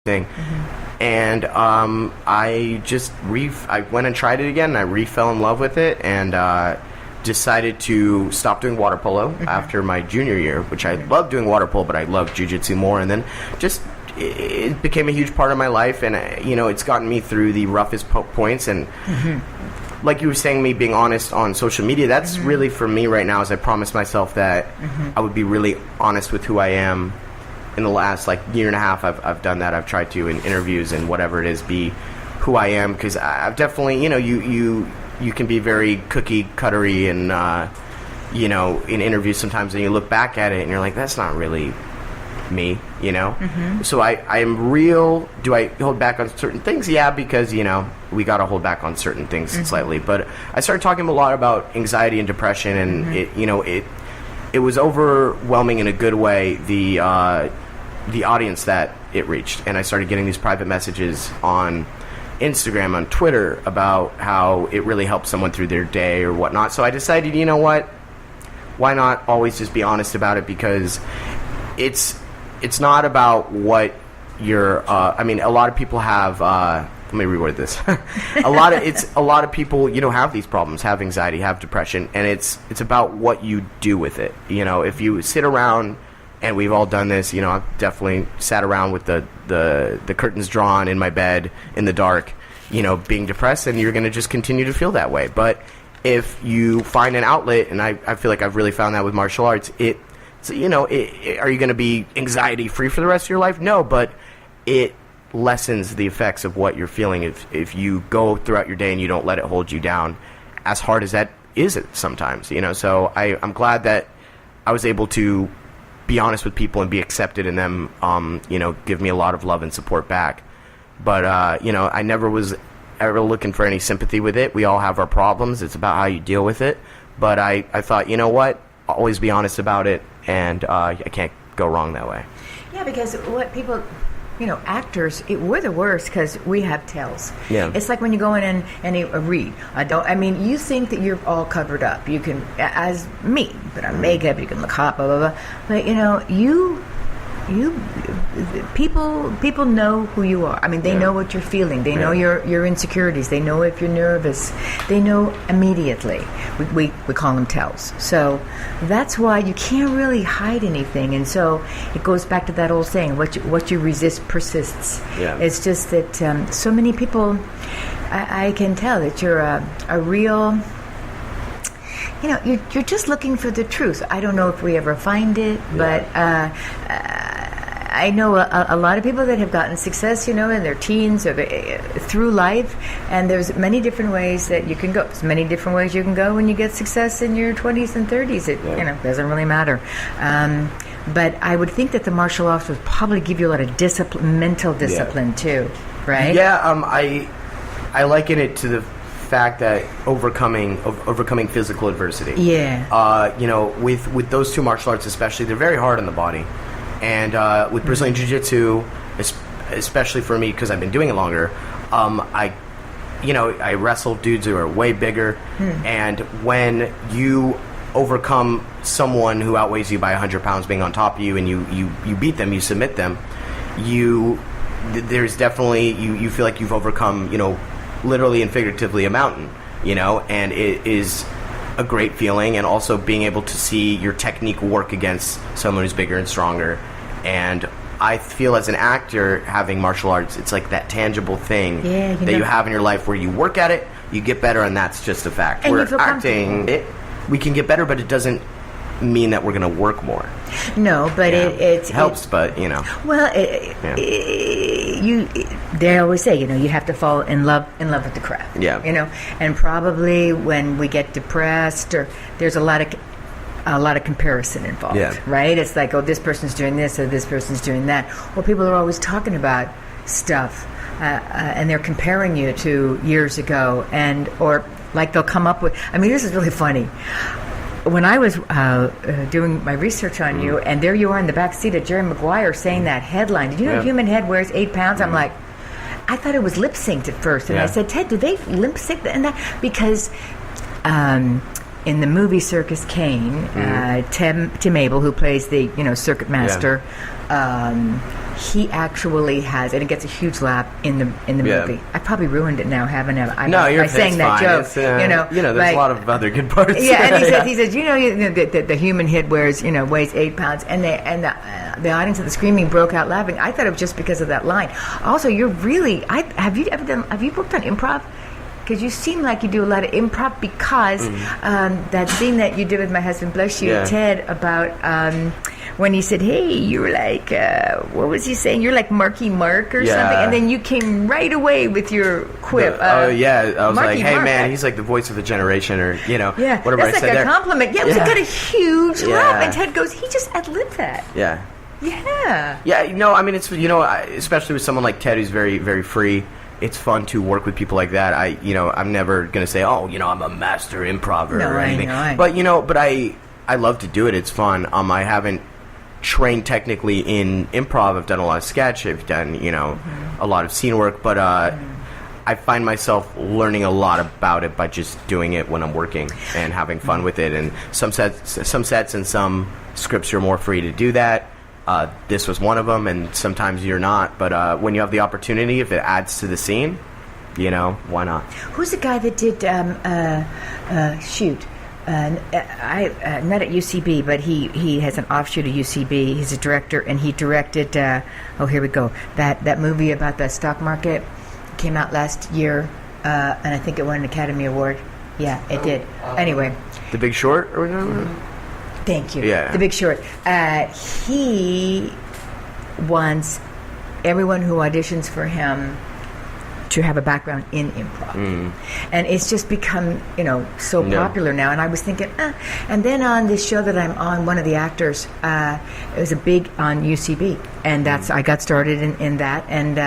thing. And I just I went and tried it again, and I fell in love with it, and decided to stop doing water polo after my junior year, which I loved doing water polo, but I loved jiu-jitsu more. And then just it became a huge part of my life, and it's gotten me through the roughest points. And like you were saying, me being honest on social media, that's really for me right now, is I promised myself that I would be really honest with who I am. In the last year and a half, I've done that. I've tried to, in interviews and whatever it is, be who I am, because I've definitely, you can be very cookie cuttery and in interviews sometimes, and you look back at it and you're like, that's not really me, So I am real. Do I hold back on certain things? Yeah, because we got to hold back on certain things slightly. But I started talking a lot about anxiety and depression, and it was overwhelming in a good way, the audience that it reached. And I started getting these private messages on Instagram, on Twitter, about how it really helped someone through their day or whatnot. So I decided, you know what? Why not always just be honest about it? Because it's not about what you're... a lot of people have... let me reword this. a lot of people, have these problems, have anxiety, have depression, and it's about what you do with it. If you sit around, and we've all done this, I've definitely sat around with the curtains drawn in my bed in the dark, being depressed, and you're going to just continue to feel that way. But if you find an outlet, and I feel like I've really found that with martial arts, are you going to be anxiety free for the rest of your life? No, but it lessens the effects of what you're feeling if you go throughout your day and you don't let it hold you down, as hard as that is sometimes. So I'm glad that I was able to be honest with people and be accepted in them, give me a lot of love and support back. But I never was ever looking for any sympathy with it. We all have our problems. It's about how you deal with it. But I thought, you know what, always be honest about it, and I can't go wrong that way. Yeah, because what people... actors, we're the worst because we have tells. Yeah. It's like when you go in and you read. You think that you're all covered up. You can, as me, put on makeup, you can look hot, blah, blah, blah. But, people know who you are. They know what you're feeling. They know your insecurities. They know if you're nervous. They know immediately. We call them tells. So that's why you can't really hide anything. And so it goes back to that old saying, what you resist persists. Yeah. It's just that so many people, I can tell that you're a real... you're just looking for the truth. I don't know if we ever find it, but I know a lot of people that have gotten success, in their teens or through life, and there's many different ways that you can go. There's many different ways you can go when you get success in your 20s and 30s. It doesn't really matter. But I would think that the martial arts would probably give you a lot of discipline, mental discipline too, right? Yeah, I liken it to the fact that overcoming physical adversity. Yeah. With those two martial arts especially, they're very hard on the body. And with Brazilian Jiu-Jitsu, especially for me because I've been doing it longer, I wrestle dudes who are way bigger, and when you overcome someone who outweighs you by 100 pounds being on top of you, and you beat them, you submit them, there's definitely you feel like you've overcome, literally and figuratively a mountain, and it is a great feeling. And also being able to see your technique work against someone who's bigger and stronger. And I feel as an actor, having martial arts, it's like that tangible thing that you have in your life where you work at it, you get better, and that's just a fact. And we're acting we can get better, but it doesn't mean that we're going to work more. No, but it helps, but well, they always say, you have to fall in love with the craft. Yeah. And probably when we get depressed, or there's a lot of comparison involved. Yeah. Right? It's like, oh, this person's doing this, or this person's doing that. Well, people are always talking about stuff, and they're comparing you to years ago, or like they'll come up with. This is really funny. When I was doing my research on you, and there you are in the back seat of Jerry Maguire saying that headline, did you know a human head wears 8 pounds? I'm like, I thought it was lip synced at first, and I said, Ted, do they lip sync that? Because in the movie Circus Kane, Tim Abel, who plays the circuit master, he actually has, and it gets a huge laugh in the movie. I probably ruined it now, haven't I? No, you're by saying that fine. joke. It's, there's like, a lot of other good parts. Yeah, and he says, the human head weighs 8 pounds, and the audience at the screaming broke out laughing. I thought it was just because of that line. Also, you're really. Have you worked on improv? Because you seem like you do a lot of improv. Because that scene that you did with my husband, bless you, Ted, about when he said, "Hey, you're like, what was he saying? You're like Marky Mark or something," and then you came right away with your quip. I was Marky like, "Hey, Mark, man, he's like the voice of a generation," or whatever that's I like said a there. compliment. Yeah, it was got a huge laugh, and Ted goes, "He just ad-libbed that." Yeah. Yeah. I mean, it's especially with someone like Ted, who's very, very free. It's fun to work with people like that. I'm never gonna say, I'm a master improver or anything. But I love to do it. It's fun. I haven't trained technically in improv. I've done a lot of sketch. I've done a lot of scene work. But I find myself learning a lot about it by just doing it when I'm working and having fun with it. And some sets and some scripts you're more free to do that. This was one of them, and sometimes you're not. But when you have the opportunity, if it adds to the scene, why not? Who's the guy that did not at UCB, but he has an offshoot of UCB. He's a director, and he directed. Here we go. That movie about the stock market came out last year, and I think it won an Academy Award. Yeah, it did. Anyway, The Big Short, or whatever. Thank you. Yeah. The Big Short. He wants everyone who auditions for him to have a background in improv. And it's just become, so popular now. And I was thinking, And then on this show that I'm on, one of the actors, it was a big on UCB. And I got started in that. And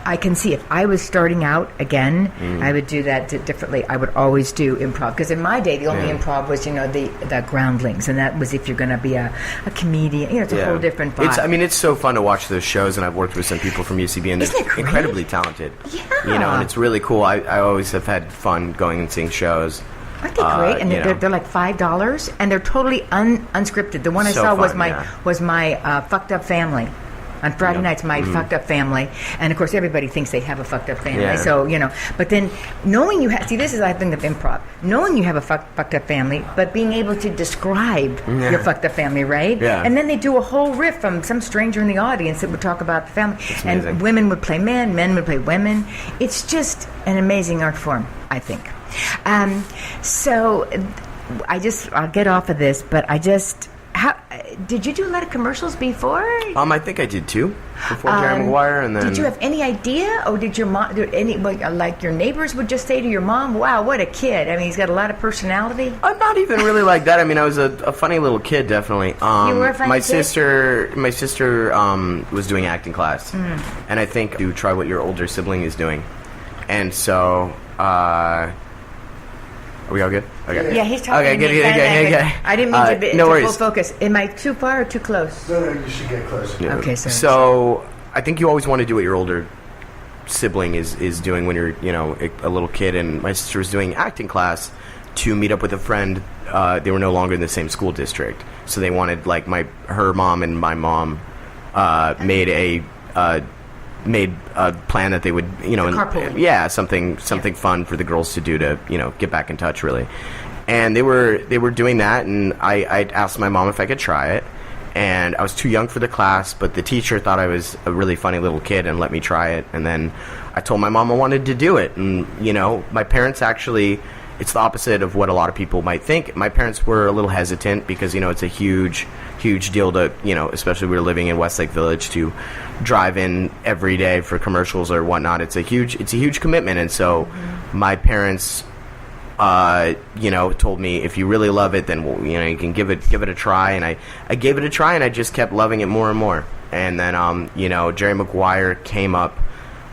I can see if I was starting out again, I would do that differently. I would always do improv. Because in my day, the only improv was, the groundlings. And that was if you're going to be a comedian. It's a whole different vibe. It's so fun to watch those shows. And I've worked with some people from UCB. And they're incredibly talented. Yeah. And it's really cool. I always have had fun going and seeing shows. Aren't they great? And they're like $5. And they're totally unscripted. The one I saw was my Fucked Up Family. On Friday nights, my fucked up family, and of course, everybody thinks they have a fucked up family. Yeah. So but then knowing you have, this is I think of improv, knowing you have a fucked up family, but being able to describe your fucked up family, right? Yeah. And then they do a whole riff from some stranger in the audience that would talk about the family, and women would play men would play women. It's just an amazing art form, I think. So I'll get off of this, but did you do a lot of commercials before? I think I did too. Before Jerry Maguire, and then. Did you have any idea, or did your mom? Like your neighbors would just say to your mom, "Wow, what a kid!" I mean, he's got a lot of personality. I'm not even really like that. I mean, I was a funny little kid, definitely. You were a funny kid? My sister was doing acting class, and I think you try what your older sibling is doing, and so. Are we all good? Okay. Yeah, he's talking. Okay, good. I didn't mean to be no to worries. full focus. Am I too far or too close? No, you should get closer. Yeah. Okay, sorry. So I think you always want to do what your older sibling is doing when you're a little kid. And my sister was doing acting class to meet up with a friend. They were no longer in the same school district, so they wanted her mom and my mom made a plan that they would, carpool. something fun for the girls to do to, get back in touch, really. And they were doing that, and I asked my mom if I could try it, and I was too young for the class, but the teacher thought I was a really funny little kid and let me try it, and then I told my mom I wanted to do it, and, my parents actually... It's the opposite of what a lot of people might think. My parents were a little hesitant because, it's a huge deal to, especially we were living in Westlake Village, to drive in every day for commercials or whatnot. It's a huge commitment. And so my parents, told me, if you really love it, then, you can give it a try. And I gave it a try, and I just kept loving it more and more. And then, Jerry Maguire came up,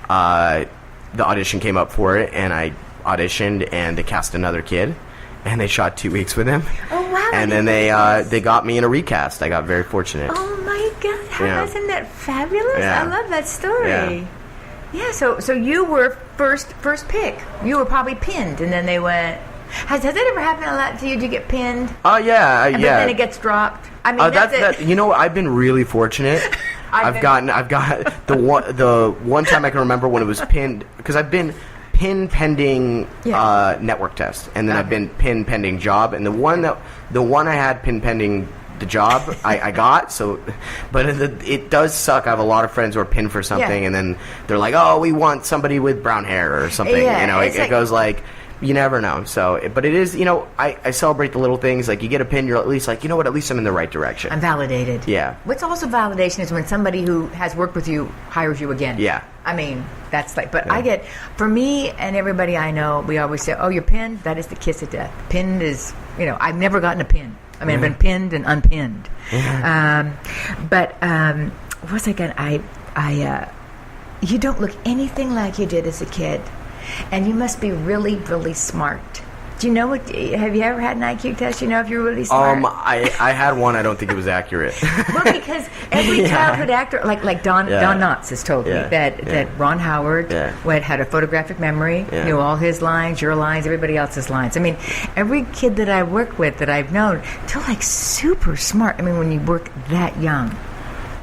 the audition came up for it, and I auditioned, and they cast another kid, and they shot 2 weeks with him. Oh wow! And then they got me in a recast. I got very fortunate. Oh my God! Isn't that fabulous? Yeah. I love that story. Yeah. So you were first pick. You were probably pinned, and then they went. Has it ever happened a lot to you to get pinned? Oh yeah, But yeah. then it gets dropped. I mean, that's it. You know, I've been really fortunate. I've got the one time I can remember when it was pinned, because I've been pin pending network test, and then I've been pin pending job, and the one I had pin pending the job I got. So, but it does suck. I have a lot of friends who are pinned for something, and then they're like, "Oh, we want somebody with brown hair or something." Yeah, you know, it goes like. You never know. So, but it is, you know, I celebrate the little things. Like, you get a pin, you're at least like, you know what, at least I'm in the right direction. I'm validated. Yeah. What's also validation is when somebody who has worked with you hires you again. Yeah. I mean, that's like, but I get, for me and everybody I know, we always say, oh, you're pinned? That is the kiss of death. Pinned is, you know, I've never gotten a pin. I mean, I've been pinned and unpinned. What was I going you don't look anything like you did as a kid. And you must be really, really smart. Do you know what? Have you ever had an IQ test? You know if you're really smart. I had one. I don't think it was accurate. Well, because every childhood actor, like Don Knotts has told me that Ron Howard had a photographic memory, knew all his lines, your lines, everybody else's lines. I mean, every kid that I worked with that I've known, they're like super smart. I mean, when you work that young.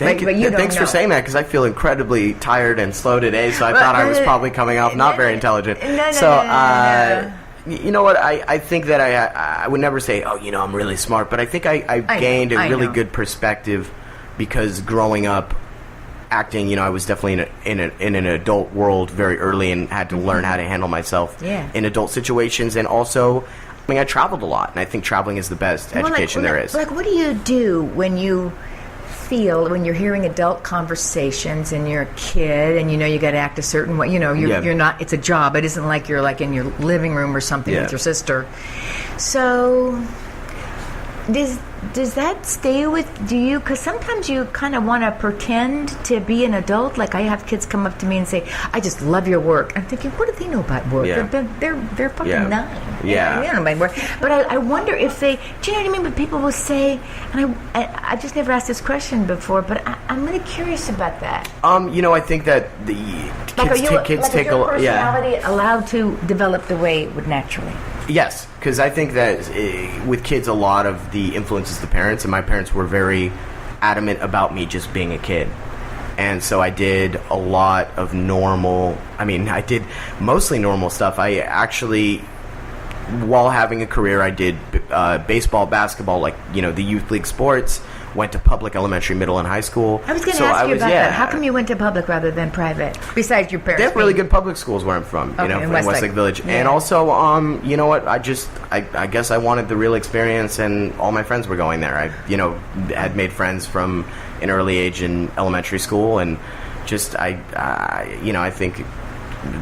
Thanks for saying that, because I feel incredibly tired and slow today, so I thought I was probably coming off not very intelligent. No. You know what? I think that I would never say, oh, you know, I'm really smart, but I think I gained a really good perspective, because growing up acting, you know, I was definitely in an adult world very early and had to learn how to handle myself in adult situations, and also, I mean, I traveled a lot, and I think traveling is the best education there is. Like, what do you do when you feel when you're hearing adult conversations and you're a kid and you know you got to act a certain way, you know, you're not, it's a job, it isn't like you're like in your living room or something with your sister. So does that stay with you? Because sometimes you kind of want to pretend to be an adult. Like, I have kids come up to me and say, I just love your work. I'm thinking, what do they know about work? They're fucking 9. Yeah. They don't know about work. But I wonder if they, do you know what I mean? But people will say, and I just never asked this question before, but I'm really curious about that. You know, I think that the kids take a lot. Is your personality allowed to develop the way it would naturally? Yes, because I think that with kids, a lot of the influence is the parents, and my parents were very adamant about me just being a kid. And so I did a lot of I did mostly normal stuff. I actually, while having a career, I did baseball, basketball, like, you know, the youth league sports. Went to public elementary, middle, and high school. I was going to ask you about that. How come you went to public rather than private? Besides your parents, they have really good public schools where I'm from. You know, in Westlake Village, and also, you know what? I guess I wanted the real experience, and all my friends were going there. I, you know, had made friends from an early age in elementary school, and just you know, I think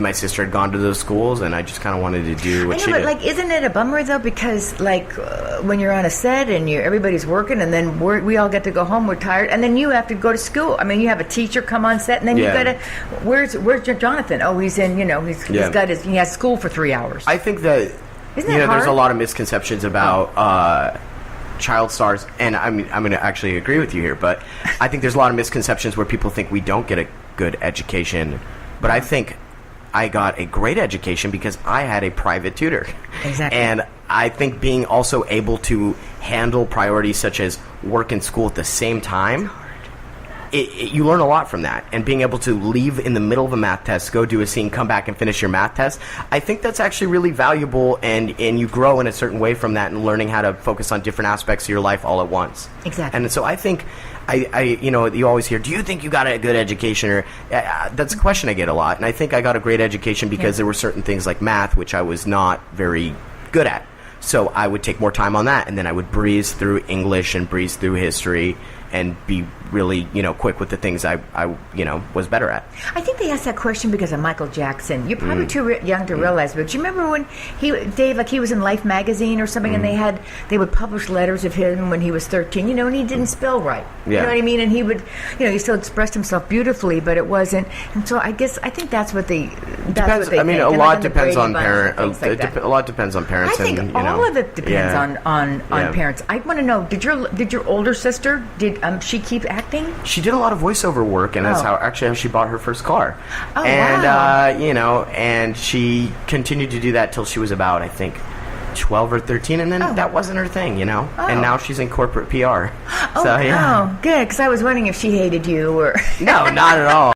my sister had gone to those schools, and I just kind of wanted to do what she did. Like, isn't it a bummer though? Because like when you're on a set and everybody's working, and then we all get to go home, we're tired, and then you have to go to school. I mean, you have a teacher come on set, and then you gotta. Where's Jonathan? Oh, he's in. You know, he has school for 3 hours. I think that there's a lot of misconceptions about. Child stars, and I'm going to actually agree with you here, but I think there's a lot of misconceptions where people think we don't get a good education, but I think I got a great education because I had a private tutor. Exactly. And I think being also able to handle priorities such as work and school at the same time, you learn a lot from that. And being able to leave in the middle of a math test, go do a scene, come back and finish your math test, I think that's actually really valuable, and you grow in a certain way from that, and learning how to focus on different aspects of your life all at once. Exactly. And so I think, you know, you always hear, do you think you got a good education? Or that's a question I get a lot. And I think I got a great education because there were certain things like math, which I was not very good at. So I would take more time on that, and then I would breeze through English and breeze through history and be really, you know, quick with the things I you know, was better at. I think they asked that question because of Michael Jackson. You're probably too young to realize, but do you remember when he was in Life magazine or something, and they would publish letters of him when he was 13, you know, and he didn't spell right. You know what I mean? And he would, you know, he still expressed himself beautifully, but it wasn't. And so I think that's what they. Depends. I mean, a lot depends on parents. A lot depends on parents. I think all of it depends on parents. I want to know, did your older sister she keep acting? She did a lot of voiceover work, and that's how she bought her first car. Oh, and wow. You know, and she continued to do that till she was about, I think, 12 or 13, and then that wasn't her thing, and now she's in corporate PR. Oh, So yeah. good, because I was wondering if she hated you or... No, not at all.